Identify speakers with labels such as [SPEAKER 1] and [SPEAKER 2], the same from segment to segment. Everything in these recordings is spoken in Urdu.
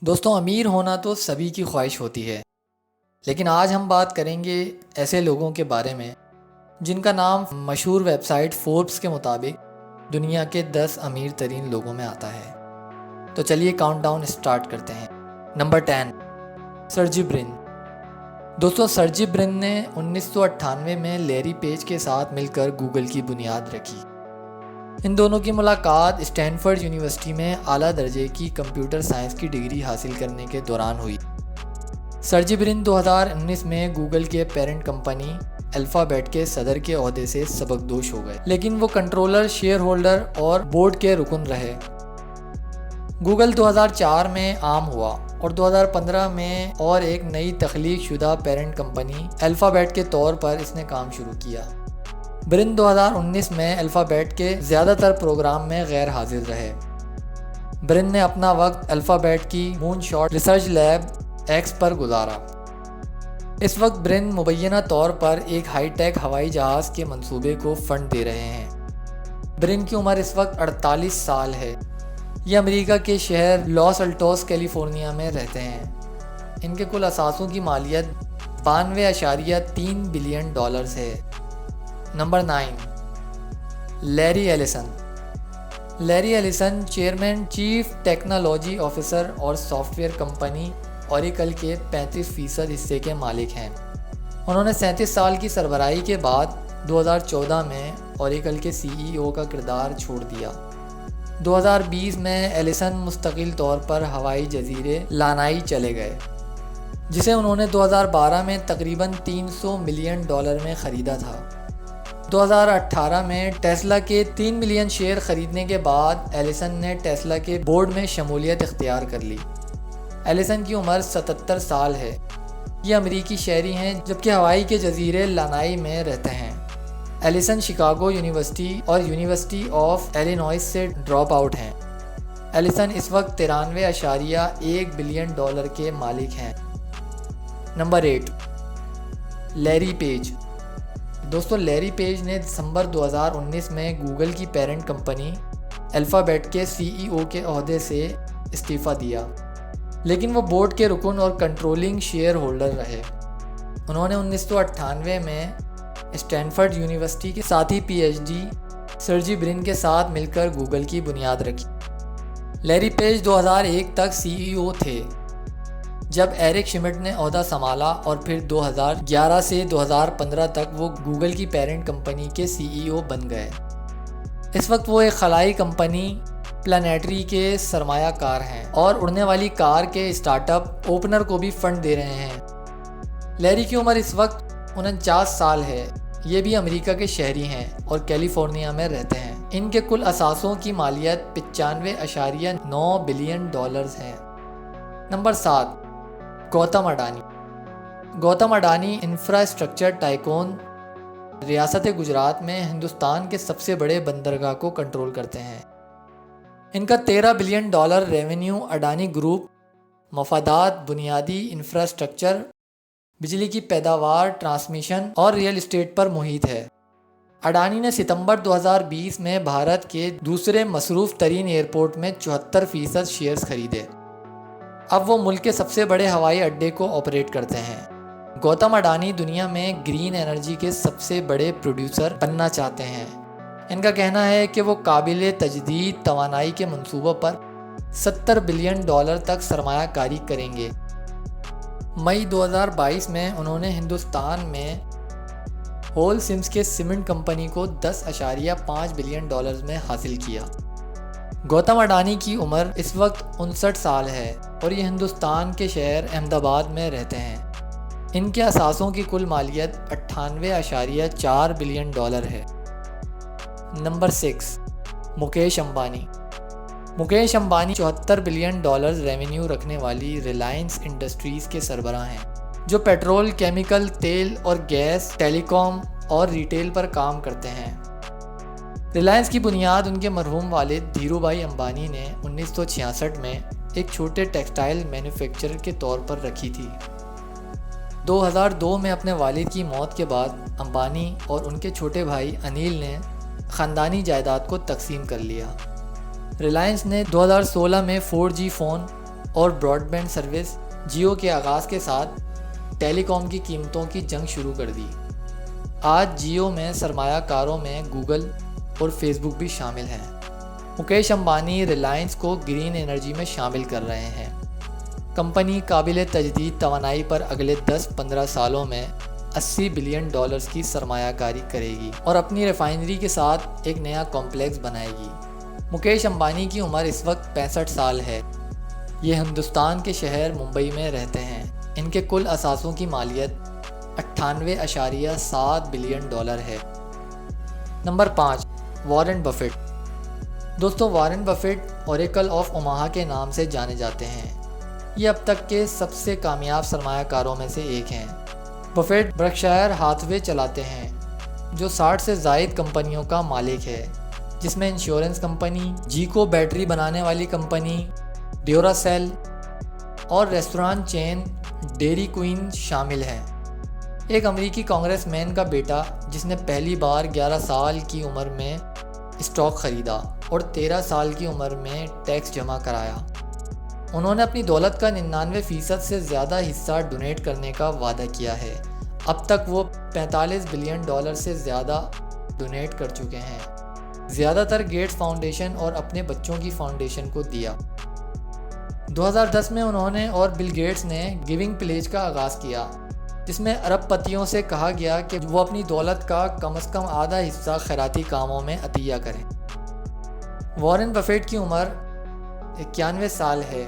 [SPEAKER 1] دوستوں، امیر ہونا تو سبھی کی خواہش ہوتی ہے، لیکن آج ہم بات کریں گے ایسے لوگوں کے بارے میں جن کا نام مشہور ویب سائٹ فوربس کے مطابق دنیا کے 10 امیر ترین لوگوں میں آتا ہے۔ تو چلیے کاؤنٹ ڈاؤن اسٹارٹ کرتے ہیں۔ Number 10، Sergey Brin. دوستوں، سرجی برن نے 1998 میں لیری پیج کے ساتھ مل کر گوگل کی بنیاد رکھی۔ ان دونوں کی ملاقات اسٹینفورڈ یونیورسٹی میں اعلیٰ درجے کی کمپیوٹر سائنس کی ڈگری حاصل کرنے کے دوران ہوئی۔ سرجی برن 2019 میں گوگل کے پیرنٹ کمپنی الفابیٹ کے صدر کے عہدے سے سبکدوش ہو گئے، لیکن وہ کنٹرولر، شیئر ہولڈر اور بورڈ کے رکن رہے۔ گوگل 2004 میں عام ہوا اور 2015 میں اور ایک نئی تخلیق شدہ پیرنٹ کمپنی الفابیٹ کے طور پر اس نے کام شروع کیا۔ برن 2019 میں الفابیٹ کے زیادہ تر پروگرام میں غیر حاضر رہے۔ برن نے اپنا وقت الفابیٹ کی مون شاٹ ریسرچ لیب ایکس پر گزارا۔ اس وقت برن مبینہ طور پر ایک ہائی ٹیک ہوائی جہاز کے منصوبے کو فنڈ دے رہے ہیں۔ برن کی عمر اس وقت 48 سال ہے۔ یہ امریکہ کے شہر لاس الٹوس کیلیفورنیا میں رہتے ہیں۔ ان کے کل اثاثوں کی مالیت 92.3 بلین ڈالرز ہے۔ Number 9، Larry Allison. Larry Allison chairman, chief technology officer اور سافٹ ویئر کمپنی اوریکل کے 35% حصے کے مالک ہیں۔ انہوں نے 37 سال کی سربراہی کے بعد 2014 میں اوریکل کے CEO کا کردار چھوڑ دیا۔ 2020 میں ایلیسن مستقل طور پر ہوائی جزیرے لانائی چلے گئے، جسے انہوں نے 2012 میں تقریباً $300 ملین میں خریدا تھا۔ 2018 میں ٹیسلا کے 3 ملین شیئر خریدنے کے بعد ایلیسن نے ٹیسلا کے بورڈ میں شمولیت اختیار کر لی۔ ایلیسن کی عمر 77 سال ہے۔ یہ امریکی شہری ہیں جبکہ ہوائی کے جزیرے لانائی میں رہتے ہیں۔ ایلیسن شکاگو یونیورسٹی اور یونیورسٹی آف ایلینوائس سے ڈراپ آؤٹ ہیں۔ ایلیسن اس وقت 93.1 بلین ڈالر کے مالک ہیں۔ Number 8، Larry page. دوستو، لیری پیج نے دسمبر 2019 میں گوگل کی پیرنٹ کمپنی الفابیٹ کے CEO کے عہدے سے استعفیٰ دیا، لیکن وہ بورڈ کے رکن اور کنٹرولنگ شیئر ہولڈر رہے۔ انہوں نے 1998 میں اسٹینفورڈ یونیورسٹی کے ساتھی PhD سرجی برن کے ساتھ مل کر گوگل کی بنیاد رکھی۔ لیری پیج 2001 تک CEO تھے، جب ایرک شمڈ نے عہدہ سنبھالا، اور پھر 2011 سے 2015 تک وہ گوگل کی پیرنٹ کمپنی کے CEO بن گئے۔ اس وقت وہ ایک خلائی کمپنی پلانیٹری کے سرمایہ کار ہیں اور اڑنے والی کار کے اسٹارٹ اپ اوپنر کو بھی فنڈ دے رہے ہیں۔ لیری کی عمر اس وقت 49 سال ہے۔ یہ بھی امریکہ کے شہری ہیں اور کیلیفورنیا میں رہتے ہیں۔ ان کے کل اثاثوں کی مالیت 95.9 بلین ڈالرز ہے۔ Number 7، Gautam Adani. Gautam Adani infrastructure tycoon ریاست گجرات میں ہندوستان کے سب سے بڑے بندرگاہ کو کنٹرول کرتے ہیں۔ ان کا 13 billion dollar revenue Adani group مفادات، بنیادی انفراسٹرکچر، بجلی کی پیداوار، ٹرانسمیشن اور ریئل اسٹیٹ پر محیط ہے۔ اڈانی نے ستمبر 2020 میں بھارت کے دوسرے مصروف ترین ایئرپورٹ میں 74% شیئرز خریدے۔ اب وہ ملک کے سب سے بڑے ہوائی اڈے کو آپریٹ کرتے ہیں۔ گوتم اڈانی دنیا میں گرین انرجی کے سب سے بڑے پروڈیوسر بننا چاہتے ہیں۔ ان کا کہنا ہے کہ وہ قابل تجدید توانائی کے منصوبوں پر 70 بلین ڈالر تک سرمایہ کاری کریں گے۔ مئی 2022 میں انہوں نے ہندوستان میں ہول سمز کے سیمنٹ کمپنی کو 10.5 بلین ڈالرز میں حاصل کیا۔ گوتم اڈانی کی عمر اس وقت 59 سال ہے اور یہ ہندوستان کے شہر احمد آباد میں رہتے ہیں۔ ان کے اثاثوں کی کل مالیت 98.4 بلین ڈالر ہے۔ Number 6، Mukesh Ambani. Mukesh Ambani 74 billion dollars revenue رکھنے والی ریلائنس انڈسٹریز کے سربراہ ہیں، جو پیٹرول، کیمیکل، تیل اور گیس، ٹیلی کام اور ریٹیل پر کام کرتے ہیں۔ ریلائنس کی بنیاد ان کے مرحوم والد دھیرو بھائی امبانی نے 1966 میں ایک چھوٹے ٹیکسٹائل مینوفیکچرر کے طور پر رکھی تھی۔ 2002 میں اپنے والد کی موت کے بعد امبانی اور ان کے چھوٹے بھائی انیل نے خاندانی جائیداد کو تقسیم کر لیا۔ ریلائنس نے 2016 میں 4G فون اور براڈ بینڈ سروس جیو کے آغاز کے ساتھ ٹیلی کام کی قیمتوں کی جنگ شروع کر دی۔ آج جیو میں سرمایہ کاروں میں گوگل اور فیس بک بھی شامل ہیں۔ مکیش امبانی ریلائنس کو گرین انرجی میں شامل کر رہے ہیں۔ کمپنی قابل تجدید توانائی پر اگلے 10-15 سالوں میں $80 بلین کی سرمایہ کاری کرے گی اور اپنی ریفائنری کے ساتھ ایک نیا کمپلیکس بنائے گی۔ مکیش امبانی کی عمر اس وقت 65 سال ہے۔ یہ ہندوستان کے شہر ممبئی میں رہتے ہیں۔ ان کے کل اثاثوں کی مالیت $98.7 بلین ہے۔ Number 5، Warren Buffett. دوستو، Warren Buffett oracle of Omaha کے نام سے جانے جاتے ہیں۔ یہ اب تک کے سب سے کامیاب سرمایہ کاروں میں سے ایک ہیں۔ بفیٹ برکشائر ہاتھوے چلاتے ہیں، جو 60 سے زائد کمپنیوں کا مالک ہے، جس میں انشورنس کمپنی، جیکو بیٹری بنانے والی کمپنی، ڈیورا سیل اور ریسٹوران چین ڈیری کوئن شامل ہیں۔ ایک امریکی کانگریس مین کا بیٹا، جس نے پہلی بار 11 سال کی عمر میں اسٹاک خریدا اور 13 سال کی عمر میں ٹیکس جمع کرایا، انہوں نے اپنی دولت کا 99% سے زیادہ حصہ ڈونیٹ کرنے کا وعدہ کیا ہے۔ اب تک وہ $45 بلین سے زیادہ ڈونیٹ کر چکے ہیں، زیادہ تر گیٹس فاؤنڈیشن اور اپنے بچوں کی فاؤنڈیشن کو دیا۔ 2010 میں انہوں نے اور بل گیٹس نے گیونگ پلیج کا آغاز کیا، جس میں ارب پتیوں سے کہا گیا کہ وہ اپنی دولت کا کم از کم آدھا حصہ خیراتی کاموں میں عطیہ کریں۔ وارن بفیٹ کی عمر 91 سال ہے۔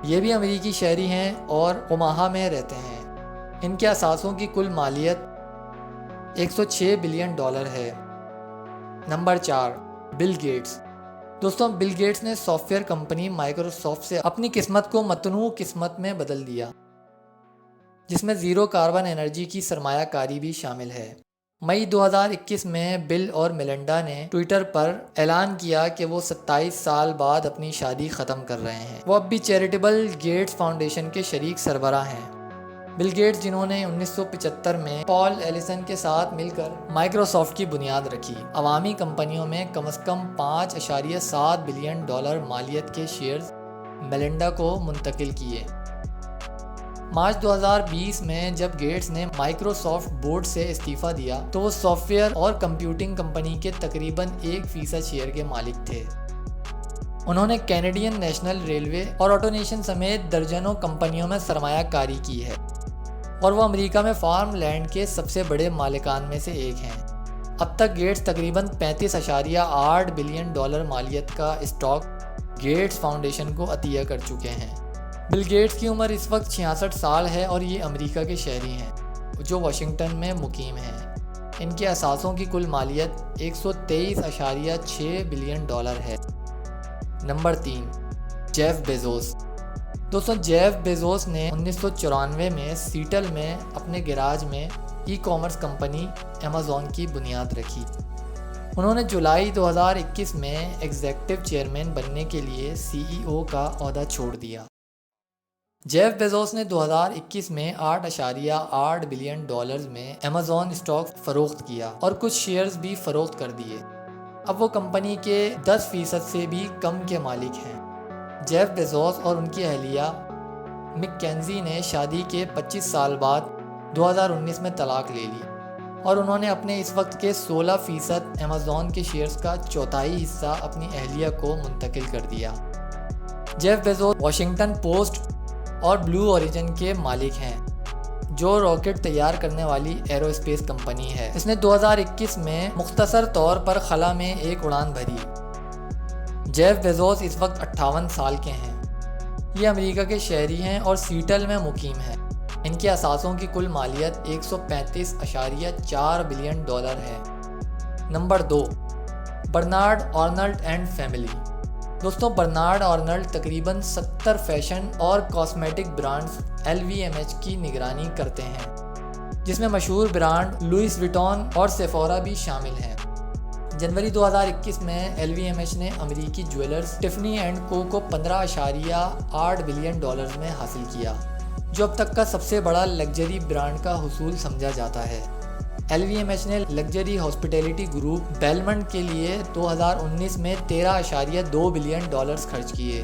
[SPEAKER 1] یہ بھی امریکی شہری ہیں اور اوماہا میں رہتے ہیں۔ ان کے اثاثوں کی کل مالیت $106 بلین ہے۔ Number 4، Bill Gates. دوستوں، بل گیٹس نے سافٹ ویئر کمپنی مائیکروسافٹ سے اپنی قسمت کو متنوع قسمت میں بدل دیا، جس میں زیرو کاربن انرجی کی سرمایہ کاری بھی شامل ہے۔ مئی 2021 میں بل اور میلنڈا نے ٹویٹر پر اعلان کیا کہ وہ 27 سال بعد اپنی شادی ختم کر رہے ہیں۔ وہ اب بھی چیریٹیبل گیٹس فاؤنڈیشن کے شریک سربراہ ہیں۔ بل گیٹس، جنہوں نے 1975 میں پال ایلیسن کے ساتھ مل کر مائیکروسافٹ کی بنیاد رکھی، عوامی کمپنیوں میں کم از کم $5.7 بلین مالیت کے شیئرز میلنڈا کو منتقل کیے۔ مارچ 2020 میں جب گیٹس نے مائیکروسافٹ بورڈ سے استعفیٰ دیا تو وہ سافٹ ویئر اور کمپیوٹنگ کمپنی کے تقریباً 1% شیئر کے مالک تھے۔ انہوں نے کینیڈین نیشنل ریلوے اور آٹونیشن سمیت درجنوں کمپنیوں میں سرمایہ کاری کی ہے، اور وہ امریکہ میں فارم لینڈ کے سب سے بڑے مالکان میں سے ایک ہیں۔ اب تک گیٹس تقریباً $35.8 بلین مالیت کا اسٹاک گیٹس فاؤنڈیشن کو عطیہ کر چکے ہیں۔ بل گیٹس کی عمر اس وقت 66 سال ہے اور یہ امریکہ کے شہری ہیں جو واشنگٹن میں مقیم ہیں۔ ان کے اثاثوں کی کل مالیت $123.6 بلین ہے۔ Number 3، Jeff Bezos. دوستوں، جیف بیزوس نے 1994 میں سیٹل میں اپنے گیراج میں ای کامرس کمپنی ایمیزون کی بنیاد رکھی۔ انہوں نے جولائی 2021 میں ایگزیکٹو چیئرمین بننے کے لیے CEO کا عہدہ چھوڑ دیا۔ جیف بیزوس نے 2021 میں $8.8 بلین میں ایمیزون اسٹاک فروخت کیا اور کچھ شیئرز بھی فروخت کر دیے۔ اب وہ کمپنی کے 10% سے بھی کم کے مالک ہیں۔ جیف بیزوس اور ان کی اہلیہ مک-کینزی نے شادی کے 25 سال بعد 2019 میں طلاق لے لی، اور انہوں نے اپنے اس وقت کے 16% ایمیزون کے شیئرز کا چوتھائی حصہ اپنی اہلیہ کو منتقل کر دیا۔ جیف بیزوس واشنگٹن پوسٹ اور بلو اوریجن کے مالک ہیں، جو راکٹ تیار کرنے والی ایرو اسپیس کمپنی ہے۔ اس نے 2021 میں مختصر طور پر خلا میں ایک اڑان بھری۔ جیف بیزوس اس وقت 58 سال کے ہیں۔ یہ امریکہ کے شہری ہیں اور سیٹل میں مقیم ہیں۔ ان کے اثاثوں کی کل مالیت $135.4 بلین ہے۔ Number 2، Bernard Arnault and family. دوستوں، برنارڈ آرنلڈ تقریباً 70 فیشن اور کاسمیٹک برانڈز LVMH کی نگرانی کرتے ہیں، جس میں مشہور برانڈ لوئس وٹون اور سیفورا بھی شامل ہیں۔ جنوری 2021 میں LVMH نے امریکی جویلرز ٹفنی اینڈ کو $15.8 بلین میں حاصل کیا، جو اب تک کا سب سے بڑا لگژری برانڈ کا حصول سمجھا جاتا ہے۔ LVMH نے لگژری ہاسپٹیلٹی گروپ بیلمنٹ کے لیے 2019 میں $13.2 بلین خرچ کیے۔